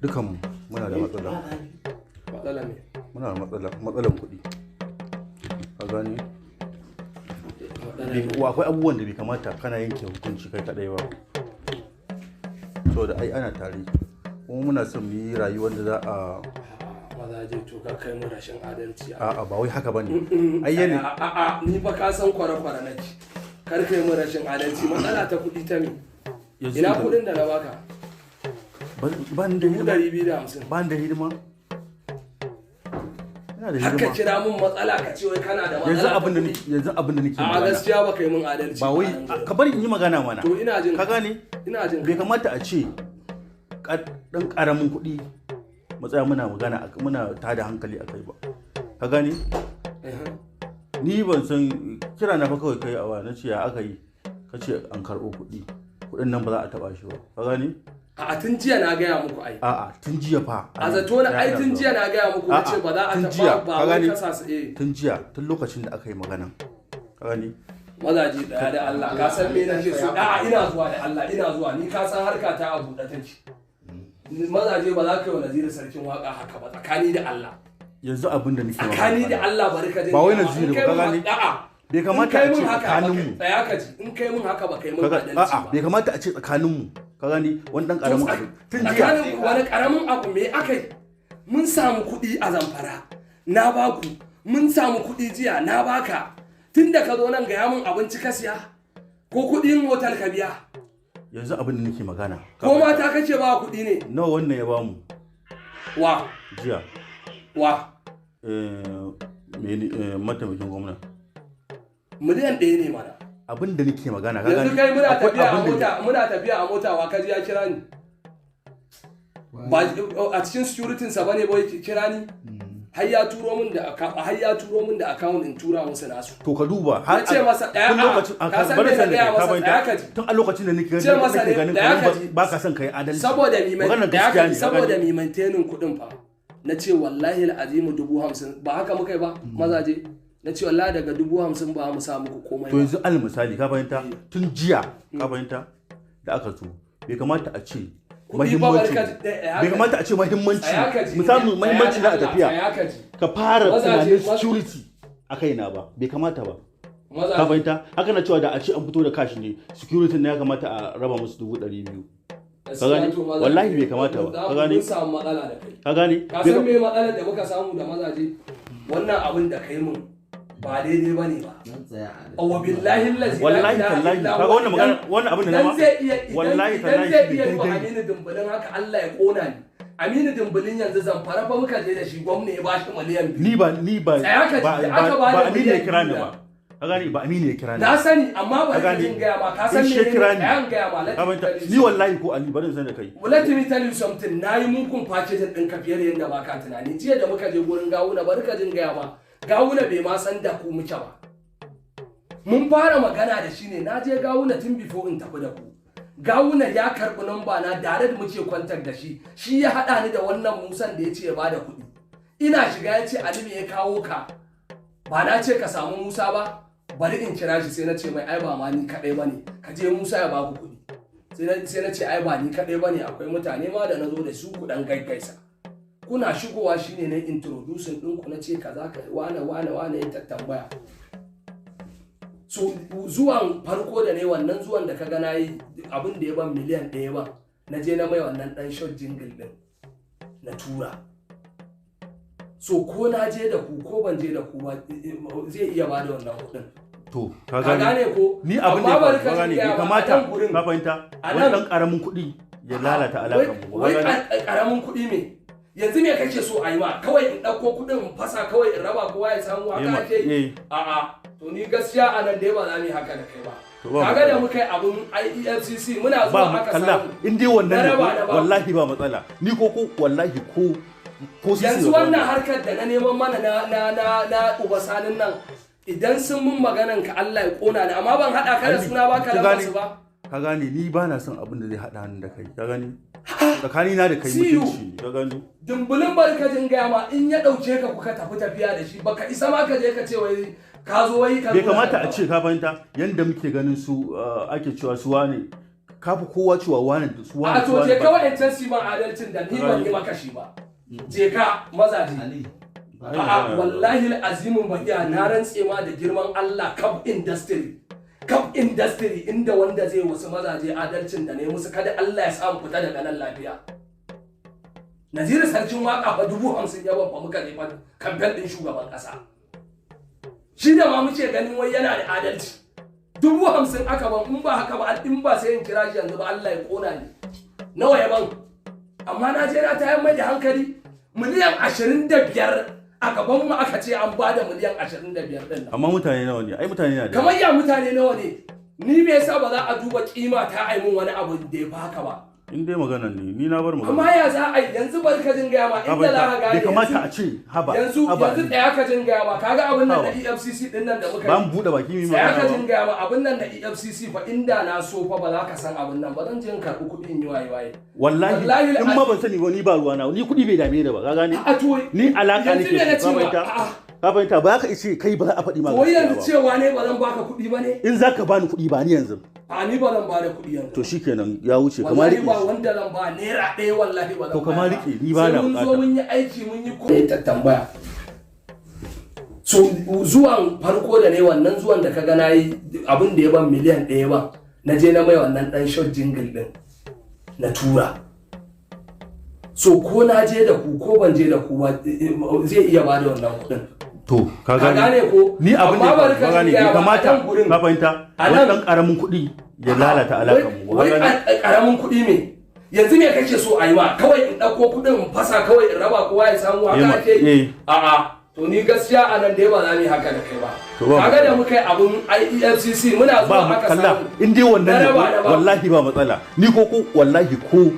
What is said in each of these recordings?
dukanmu muna da matsala. Matsala ne. Muna da matsalan kuɗi. Ka gane? Akwai abubuwan da bai kamata kana yanke hukunci kai kaɗai ba. Saboda ai ana tare. Kuma muna son mu yi rayuwar da za a mazaje to ka kai mu rashin adalci. A'a ba wai haka bane. Ai yana a'a ni fa ka san kwara-kwara nake. Kar kai mu rashin adalci matsala ta kuɗi ta me? Ina kuɗin da na baka? Ban da hidima. 250. Ban da hidima. Ina da Haka hidima. kira mun matsala ka ce wai kana da matsala. Yanzu abin da nake a magana. gaskiya ba kai mun adalci. Ba wai ka bari in yi magana mana. To ina jin ka gane? Ina jin bai kamata a ce dan karamin kuɗi matsaya muna magana muna tada hankali akai ba. Ka gane? Ni ban san kira na fa kawai kai awa na ce ya aka yi ka ce an karɓo kuɗi kuɗin nan ba za a taɓa shi ba. Ka gane? a tun jiya na gaya muku ai. A'a tun jiya fa. A zato na ai tun jiya na gaya muku na ce ba za a taɓa ba wai kasa su tun jiya tun lokacin da aka yi magana. Ka gane? Mazaje daya da Allah ka san me nake so. A'a ina zuwa da Allah ina zuwa ni ka san harka ta a buɗe take. Mazaje ba za ka yi wa Naziru sarkin waka haka ba tsakani da Allah. Yanzu abin da nake tsakani da Allah bari ka je. Ba wai Naziru ba ka gane? A'a bai kamata a ce tsakaninmu. Tsaya ka ji in kai mun haka ba kai mun adalci ba. A'a bai kamata a ce tsakaninmu. Ka gani wani dan karamin abu. Tun jiya wani karamin abu me akai? Mun samu kuɗi a Zamfara. Na baku. Mun samu kuɗi jiya na baka. Tun da ka zo nan gaya mun abinci ka siya ko kuɗin hotel ka biya. Yanzu abin da nake magana. Ko mata kake ba kuɗi ne? Nawa wannan ya bamu? Wa? Jiya. Wa? Mataimakin gwamna. Miliyan 1 ne mana. Abin da nake magana ka gani. Yanzu kai muna tafiya a mota wa kaji ya kira ni. Ba a cikin security sa bane boy kira ni. Har ya turo min da account in tura musu nasu. To ka duba har ce masa daya ka san me da ya masa daya kaji. Tun a lokacin da nake ganin ba ka son kai adalci. Saboda mi maintainin kuɗin fa. Na ce wallahi al'azimu 50,000 ba haka muka yi ba mazaje. Na ce wallahi daga 50,000 ba mu samu ku komai ba. To yanzu al misali ka fahimta tun jiya ka fahimta da aka so bai kamata a ce mahimmanci bai kamata a ce mahimmanci musamman mahimmanci na a tafiya ka fara tunanin security a kaina ba bai kamata ba ka fahimta haka na cewa da a ce an fito da cash ne security ne ya kamata a raba musu 200,000 ka gane wallahi bai kamata ba ka gane ka gane ka san me matsalar da muka samu da mazaje wannan abin da kai mun ba daidai ba ne ba. Awa billahi lazi. Wallahi tallahi. Kaga wannan magana wannan abin da na ma. Wallahi tallahi. Zai iya yi wa Aminu Dumbulin haka Allah ya kona ni. Aminu Dumbulin yanzu Zamfara fa muka je da shi gwamna ya bashi miliyan 2. Ni ba Aminu ya kira ni ba. Ka gani ba Aminu ya kira ni. Na sani amma ba ka jin gaya ma ka san me ne kayan gaya ma. Ni wallahi ko Ali bari san da kai. Let me tell you something. Nayi munkun package din ka fiye da yanda ba ka tunani. Jiya da muka je gurin gawuna bari ka jin gaya ma. Gawuna bai ma san da ku muke ba. Mun fara magana da shi ne na je gawuna tun before in tafi da ku. Gawuna ya karɓi namba na direct muke kwantar da shi. Shi ya haɗa ni da wannan Musan da ya ce ya bada kuɗi. Ina shiga ya ce Ali me ya kawo ka. Ba na ce ka samu Musa ba. Bari in kira shi sai na ce mai ai ba ma ni kaɗai ba ne. Ka je Musa ya baku kuɗi. Sai na ce ai ba ni kaɗai ba ne akwai mutane ma da na zo da su kuɗan gaggaisa. Kuna shigowa shine na introducing ɗinku na ce kaza ka wane ya tattambaya. So zuwan farko da ne wannan zuwan da ka ga nayi abin da ya ban miliyan 1 ba na je na mai wannan dan shot jingle din na tura. So ko na je da ku ko ban je da ku ba zai iya bada wannan kuɗin. To ka gane ko ni abin da ka gane bai kamata ka fahimta wannan karamin kuɗi ya lalata alaƙar mu. Wai karamin kuɗi me? Yanzu me kake so a yi ma kawai in ɗauko kuɗin in fasa kawai in raba kowa ya samu haka ake yi? A'a to ni gaskiya a nan dai ba za mu yi haka da kai ba. Kaga da muka yi abun EFCC muna zuwa haka samu. In dai wannan ne wallahi ba matsala. Ni ko wallahi ko yanzu wannan harkar da na neman mana na ubasanin nan idan sun mun maganan ka Allah ya kona ni amma ban haɗa ka da suna ba ka lamba su ba. Ka gane ni ba na son abin da zai haɗa ni da kai ka gane tsakani na da kai mutunci ka gane Dumbulin barkajin gaya ma in ya ɗauke ka kuka tafi tafiya da shi baka isa ma ka je ka ce wai ka zo wai ka bai kamata a ce ka fahimta yanda muke ganin su ake cewa su wane kafi kowa cewa wani da su wani. A to je ka wa'ancan siman adalcin da ni ban yi maka shi ba. Je ka mazaji. A'a wallahi azimin bahiya na rantse ma da girman Allah kaf industry inda wanda zai wasu mazaje adalcin da ne musu kada Allah ya samu fita daga nan lafiya. Naziru sarkin waka fa 50,000 ya ban fa muka ne fa kamfen din shugaban kasa. Shi da ma muke ganin wai yana da adalci. 50,000 aka ban in ba haka ba in ba sai in kira shi yanzu ba Allah ya kona ni. Nawa ya ban? Amma na je na tayar mai da hankali miliyan 25 a gaban mu aka ce an bada miliyan 25 din nan. Amma mutane nawa ne? Ai mutane na da. Kamar ya mutane nawa ne? Ni me yasa ba za a duba kima ta ai mun wani abu da ya haka ba? In dai maganar ne ni na bar magana. Amma ya za a yi yanzu barka jin gaya ma inda za ka gane. Bai kamata a ce haba. Yanzu tsaya ka jin gaya ma kaga abin nan da EFCC din nan da muka yi. Ba mu bude baki mi magana. Tsaya ka jin gaya ma abin nan da EFCC fa inda na so fa ba za ka san abin nan ba zan je in karɓi kuɗi in yi waye. Wallahi in ma ban sani ba ni ba ruwana ni kuɗi bai dame da ba ka gane. Ni alaka nake ka fahimta. Ka fahimta ba ka ce kai ba za a faɗi ma. Wai yanzu cewa ne ba zan baka kuɗi ba ne? In za ka bani kuɗi ba ni yanzu. A ni ba zan ba da kuɗi yanzu. To shikenan ya wuce kamar rike. Wallahi ba wanda zan ba naira ɗaya wallahi ba zan ba. To kamar rike ni ba na bukata. Mun zo mun yi aiki mun yi ko ta tambaya. So zuwan farko da ne wannan zuwan da kaga nayi abin da ya ban miliyan 1 ba. Na je na mai wannan dan shot jingle din. Na tura. So ko na je da ku ko ban je da ku ba zai iya ba da wannan kuɗin. To ka gane ko ni abin da ka gane bai kamata ka fahimta wannan karamin kuɗi ya lalata alaƙar mu. Wai karamin kuɗi me? Yanzu me kake so a yi ma kawai in ɗauko kuɗin in fasa kawai in raba kowa ya samu haka ake yi? A'a to ni gaskiya a nan dai ba za mu yi haka da kai ba. Kaga da muka yi abun EFCC muna zuwa aka samu. In dai wannan ne wallahi ba matsala ni ko wallahi ko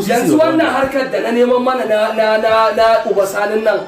yanzu wannan harkar da na neman mana na ubasanin nan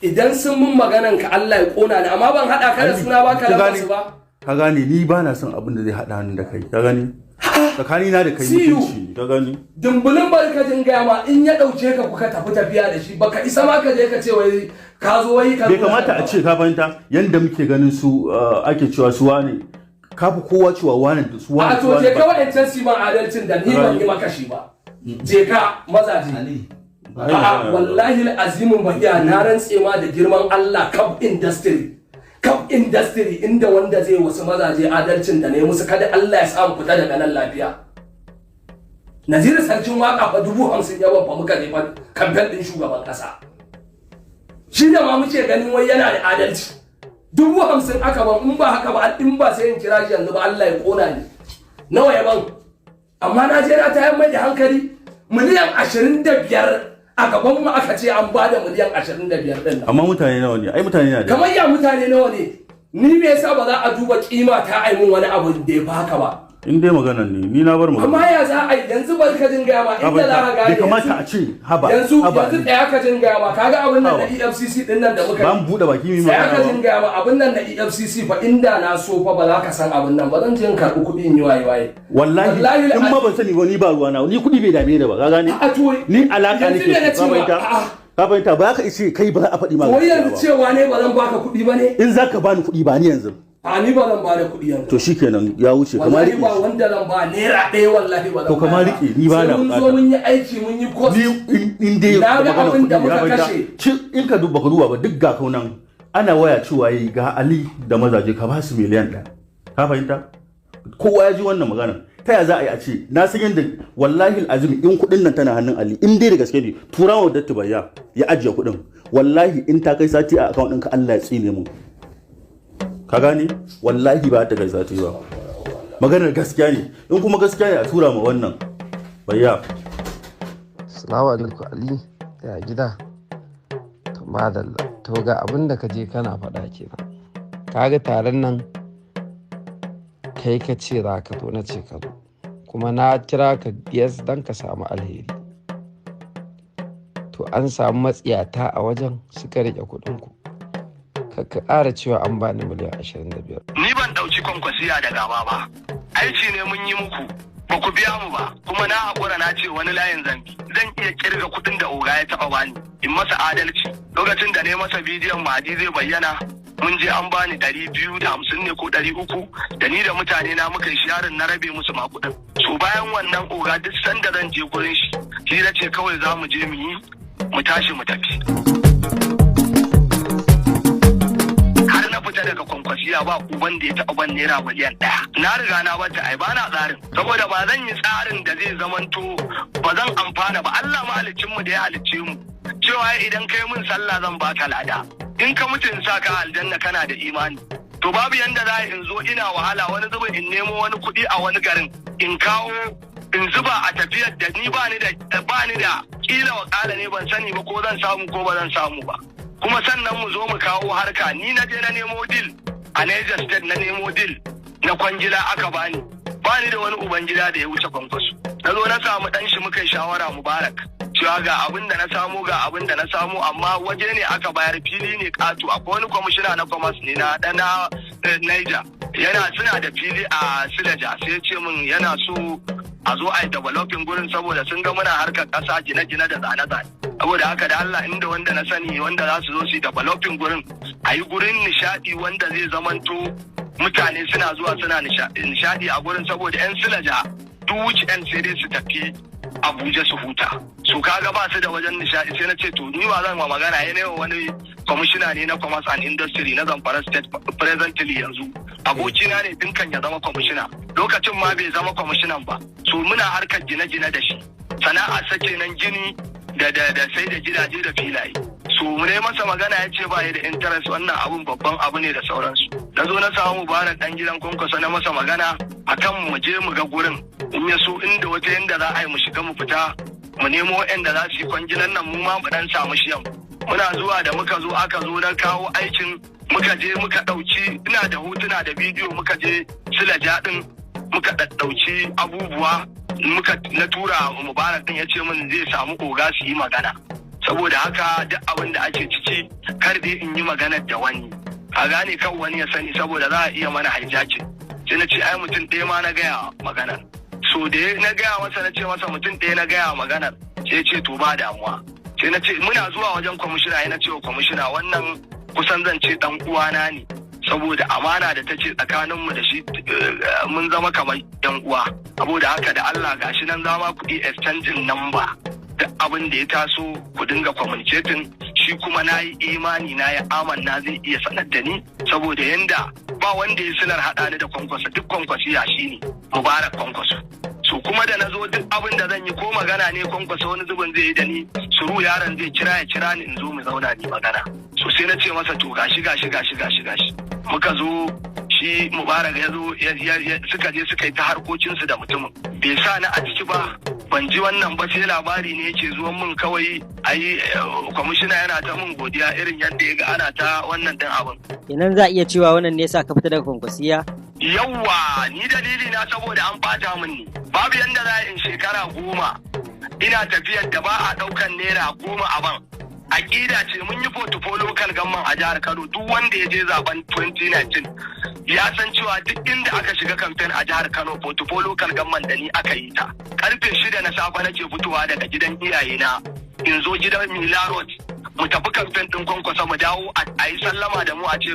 idan sun mun maganan ka Allah ya kona ni amma ban hada ka da suna ba ka lamba su ba ka gane ni ba na son abin da zai hada ni da kai ka gane tsakani na da kai mutunci ka gane dumbulin barkatun gaya ma in ya dauke ka kuka tafi tafiya da shi baka isa ma ka je ka ce wai ka zo wai ka bai kamata a ce ka fahimta yanda muke ganin su ake cewa su wane ka fi kowa cewa wane da su wane a to je ka wa'ancan siman adalcin da ni ban yi maka shi ba je ka mazaji A'a wallahi azimin bahiya na rantse ma da girman Allah kaf industry inda wanda zai wasu mazaje adalcin da ne musu kada Allah ya samu fita daga nan lafiya. Naziru sarkin waka fa 50,000 ya ban fa muka ne fa kamfen din shugaban kasa. Shi da ma muke ganin wai yana da adalci. 50,000 aka ban in ba haka ba in ba sai in kira shi yanzu ba Allah ya kona ni. Nawa ya ban? Amma na je na tayar mai da hankali miliyan 25 a gaban mu aka ce an bada miliyan 25 din nan. Amma mutane nawa ne? Ai mutane na da. Kamar ya mutane nawa ne? Ni me yasa ba za a duba kima ta ai mun wani abu da ya haka ba? In dai maganar ne ni na bar magana. Amma ya za a yi yanzu barka jin gaya ma inda za ka gane. Bai kamata a ce haba. Yanzu tsaya ka jin gaya ma kaga abin nan da EFCC din nan da muka yi. Ba mu bude baki mi magana. Tsaya ka jin gaya ma abin nan da EFCC fa inda na so fa ba za ka san abin nan ba zan je in karɓi kuɗi in yi waye. Wallahi in ma ban sani ba ni ba ruwana ni kuɗi bai dame da ba ka gane. Ni alaka nake ka fahimta. Ka fahimta ba ka ce kai ba za a faɗi ma. Wai yanzu cewa ne ba zan baka kuɗi ba ne? In za ka bani kuɗi ba ni yanzu. A ni ba zan ba da kuɗi yanzu. To shikenan ya wuce kamar rike. Wallahi ba wanda zan ba naira ɗaya wallahi ba zan ba. To kamar rike ni ba na bukata. Mun zo mun yi aiki mun yi course. Ni in dai na ga abin da muka kashe. In ka duba ba duk ga kaunan ana waya cewa yi ga Ali da mazaje ka ba su miliyan 1. Ka fahimta? Kowa ya ji wannan magana. Ta ya za a yi a ce na san yadda wallahi azumi in kuɗin nan tana hannun Ali in dai da gaske ne turawa da Tubayya ya ajiye kuɗin wallahi in ta kai sati a account ɗinka Allah ya tsine mu. Ka gane wallahi ba ta kai sati ba maganar gaskiya ne in kuma gaskiya ne a tura ma wannan bayya. Assalamu alaikum Ali ya gida to madalla to ga abin da ka je kana faɗa kenan kaga taron nan kai ka ce za ka zo na ce ka zo kuma na kira ka yes dan ka samu alheri to an samu matsiyata a wajen suka rike kuɗin ku ka ƙara cewa an bani miliyan 25. Ni ban ɗauki kwankwasiya da gaba ba aiki ne mun yi muku ba ku biya mu ba kuma na haƙura na ce wani layin zambi zan iya kirga kuɗin da oga ya taɓa bani in masa adalci lokacin da ne masa bidiyon Mahdi zai bayyana mun je an bani 250 ne ko 300 da ni da mutane na muka yi sharing na rabe musu makudin. So bayan wannan oga duk sanda zan je gurin shi hira ce kawai za mu je mu yi mu tashi mu tafi. Har na fita daga Kwankwasiya ba uban da ya taɓa ban naira miliyan 1. Na riga na bata ai ba na tsarin saboda ba zan yi tsarin da zai zamanto ba zan amfana ba. Allah mahalicin mu da ya halicce mu cewa idan kai mun sallah zan baka lada, in ka mutu in sa ka aljanna kana da imani. To babu yanda za in zo ina wahala wani zubin in nemo wani kuɗi a wani garin in kawo in zuba a tafiyar da ni ba ni da kila wakala ne ban sani ba ko zan samu ko ba zan samu ba. Kuma sannan mu zo mu kawo harka ni na je na nemo deal a Niger State na nemo deal na kwangila aka bani da wani ubangida da ya wuce Kwankwaso. Na zo na samu dan shi muka yi shawara Mubarak cewa ga abin da na samu amma waje ne aka bayar fili ne katu. Akwai wani kwamishina na commerce ne na dana Niger suna da fili a Silaja sai ya ce min yana so a zo a yi developing gurin saboda sun ga muna harkar kasa gine-gine da zane-zane. Saboda haka da Allah inda wanda na sani wanda za su zo su yi developing gurin a yi gurin nishadi wanda zai zamanto mutane suna zuwa suna nishadi a gurin saboda 'yan Silaja duk weekend sai dai su tafi Abuja su huta. So kaga ba su da wajen nishadi sai na ce to ni ba zan ma magana yana wani kwamishina ne na commerce and industry na Zamfara state presently yanzu. Abokina ne tun kan ya zama kwamishina. Lokacin ma bai zama kwamishinan ba. So muna harkar gine-gine da shi. Sana'a sake nan gini da sai da gidaje da filaye. So mu ne masa magana ya ce ba ya da interest wannan abun babban abu ne da sauransu. Na zo na samu Mubarak dan gidan Kwankwaso na masa magana akan mu je mu ga gurin. In ya so inda wata yanda za a yi mu shiga mu fita mu nemo yanda za su yi kwangilan nan mu ma mu dan samu shiyan. Muna zuwa da muka zo aka zo na kawo aikin muka je muka ɗauki ina da hotuna da bidiyo muka je Silaja din muka ɗauki abubuwa na tura Mubarak din ya ce min zai samu oga su yi magana. Saboda haka duk abin da ake ciki kar dai in yi magana da wani a gane kan wani ya sani saboda za a iya mana hijacin. Sai na ce ai mutum ɗaya ma na gaya maganar. So da na gaya masa na ce masa mutum ɗaya na gaya maganar sai ce to ba damuwa. Sai na ce muna zuwa wajen kwamishina ya na ce wa kwamishina wannan kusan zan ce dan uwana ne saboda amana da ta ce tsakaninmu da shi mun zama kamar yan uwa. Saboda haka da Allah gashi nan zama kuɗi exchanging number duk abin da ya taso ku dinga communicating shi kuma na yi imani na yi amanna zai iya sanar da ni saboda yanda ba wanda ya silar haɗa ni da Kwankwaso duk Kwankwasiya shi ne Mubarak Kwankwaso. So kuma da na zo duk abin da zan yi ko magana ne Kwankwaso wani zubin zai yi da ni suru yaron zai kira ni in zo mu zauna ni magana. So sai na ce masa to gashi muka zo shi Mubarak ya zo suka je suka yi ta harkokinsu da mutumin bai sa ni a ciki ba ban ji wannan ba sai labari ne yake zuwan min kawai ayi kwamishina yana ta min godiya irin yadda ya ga ana ta wannan din abin. Kenan za a iya cewa wannan ne yasa ka fita daga Kwankwasiya? Yawwa ni dalili na saboda an bata min ne babu yanda za in shekara 10 ina tafiyar da ba a ɗaukan naira 10 a ban. Aƙida ce mun yi portfolio local government a jihar Kano duk wanda ya je zaben 2019 ya san cewa duk inda aka shiga campaign a jihar Kano portfolio local government da ni aka yi ta. Karfe 6 na safe nake fitowa daga gidan iyayena in zo gidan Mila Road mu tafi campaign din Kwankwaso mu dawo a yi sallama da mu a ce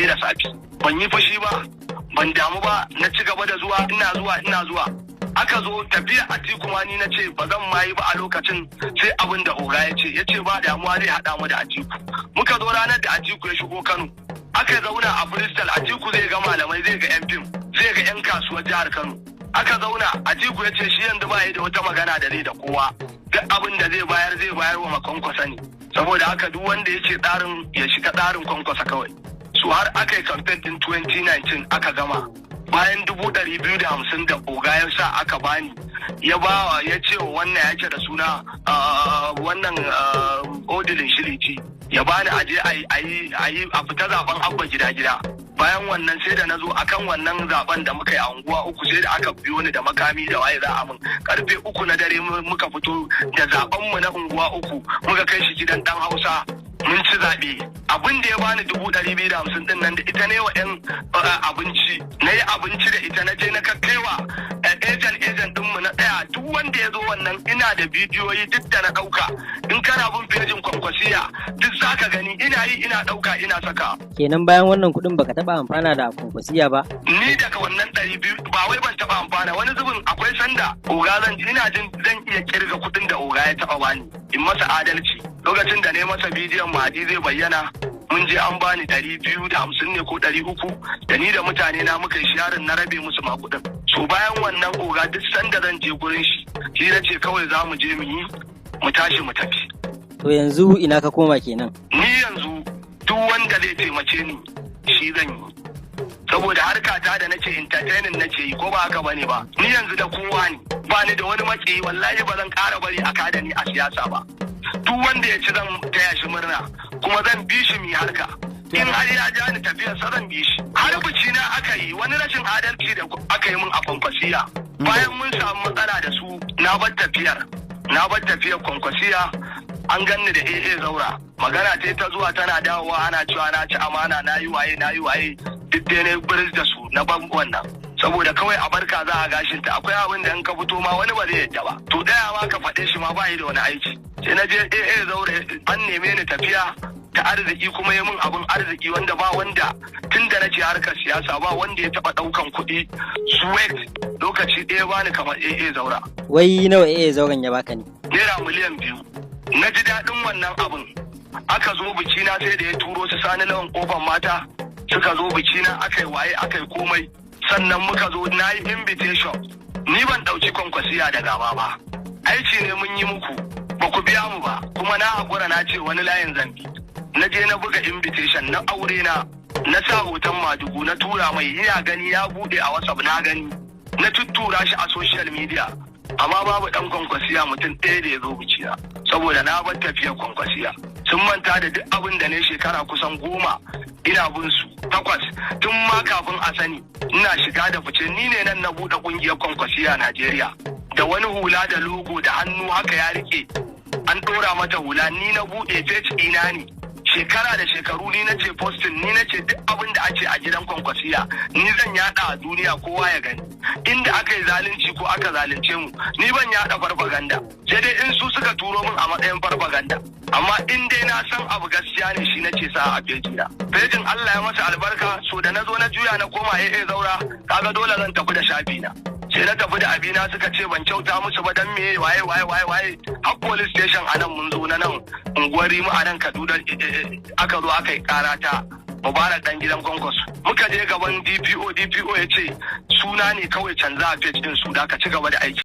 da safi. Ban yi fushi ba ban damu ba na ci gaba da zuwa ina zuwa. Aka zo tafiya Atiku ma ni na ce ba zan ma yi ba a lokacin sai abin da oga ya ce ba damuwa zai haɗa mu da Atiku. Muka zo ranar da Atiku ya shigo Kano. Aka zauna a Bristol Atiku zai ga malamai zai ga 'yan fim zai ga 'yan kasuwar jihar Kano. Aka zauna Atiku ya ce shi yanzu ba yi da wata magana da zai da kowa. Duk abin da zai bayar wa Kwankwaso ne. Saboda haka duk wanda ya ce ya shiga tsarin Kwankwaso kawai. Su har aka yi campaign din 2019 aka gama. Bayan 250 da oga ya sa aka bani ya ce wa wannan ya ce da suna wannan odilin shirici ya bani aje a fita zaben abba gida bayan wannan sai da na zo akan wannan zaben da muka yi a unguwa uku sai da aka biyo ni da makami da waye za a min karfe 3 na dare muka fito da zaben mu na unguwa uku muka kai shi gidan dan Hausa mun ci zaɓe abin da ya bani 250 din nan da ita ne wa 'yan abinci na yi abinci da ita na je na kakkaiwa ejen din mu na ɗaya duk wanda ya zo wannan ina da bidiyoyi duk da na ɗauka in kana bin fejin Kwankwasiya duk zaka gani ina yi ina ɗauka ina saka. Kenan bayan wannan kuɗin baka taɓa amfana da Kwankwasiya ba? Ni daga wannan 200 ba wai ban taɓa amfana, wani zubin akwai sanda oga ina jin zan iya kirga kuɗin da oga ya taɓa bani in masa adalci. Lokacin da ne masa bidiyon Mahadi zai bayyana mun je an bani 250 ne ko 300 da ni da mutane na muka yi sharin na rabe musu makudin. So bayan wannan oga duk sanda zan je gurin shi na ce kawai za mu je mu yi mu tashi mu tafi. To yanzu ina ka koma kenan? Ni yanzu duk wanda zai taimake ni shi zan yi. Saboda harkata da nake entertaining nake yi ko ba haka bane ba. Ni yanzu da kowa ne ba ni da wani matsayi wallahi ba zan ƙara bari a kada ni a siyasa ba. Duk wanda ya ci zan taya shi murna kuma zan bi shi mi harka. In har ya ja ni tafiyar sa zan bi shi. Har bici na aka yi wani rashin adalci da aka yi min a Kwankwasiya. Bayan mun samu matsala da su na bar tafiyar Kwankwasiya an ganni da AA Zaura. Magana ta zuwa tana dawowa ana cewa na ci amana na yi waye duk dai na biris da su na ban wannan. Saboda kawai a barka za a gashin ta akwai abin da in ka fito ma wani ba zai yadda ba. To daya ma ka faɗe shi ma ba yi da wani aiki. Sai na je AA Zaura an neme ni tafiya ta arziki kuma yi min abin arziki wanda ba wanda tun da nake harkar siyasa ba wanda ya taɓa ɗaukan kuɗi sweat lokaci ɗaya bani kamar AA Zaura. Wai nawa AA Zauren ya baka ne? Naira miliyan 2. Na ji daɗin wannan abin. Aka zo bikina sai da ya turo su Sani Lawan Kofar Mata suka zo bikina aka yi waye aka yi komai. Sannan muka zo na yi invitation. Ni ban ɗauki Kwankwasiya da gaba ba. Aiki ne mun yi muku ba ku biya mu ba kuma na haƙura na ce wani layin zambi. Na je na buga invitation na aure na sa hoton Madugu na tura mai ya gani ya bude a WhatsApp na gani na tuttura shi a social media amma babu dan Kwankwasiya mutum ɗaya da ya zo bikina saboda na bar tafiyar Kwankwasiya sun manta da duk abin da ne shekara kusan 10 ina bin su 8 tun ma kafin a sani ina shiga da fice ni ne nan na buɗe ƙungiyar Kwankwasiya Najeriya da wani hula da logo da hannu haka ya rike an ɗora mata hula ni na buɗe page ina ne shekara da shekaru ni nace postin ni nace duk abin da ake a gidan Kwankwasiya ni zan yada a duniya kowa ya gani inda aka yi zalunci ko aka zalunce mu ni ban yada farfaganda sai dai in su suka turo min a matsayin farfaganda amma in dai na san abu gaskiya ne shi nace sa a fejina fejin Allah ya masa albarka so da nazo na juya na koma AA Zaura kaga dole zan tafi da shafi na sai na tafi da abina suka ce ban kyauta musu ba dan me waye har police station a nan mun zo na nan unguwar mu a nan Kaduna aka zo aka yi karata Mubarak dan gidan Kwankwaso muka je gaban DPO ya ce suna ne kawai canza a page din su da ka ci gaba da aiki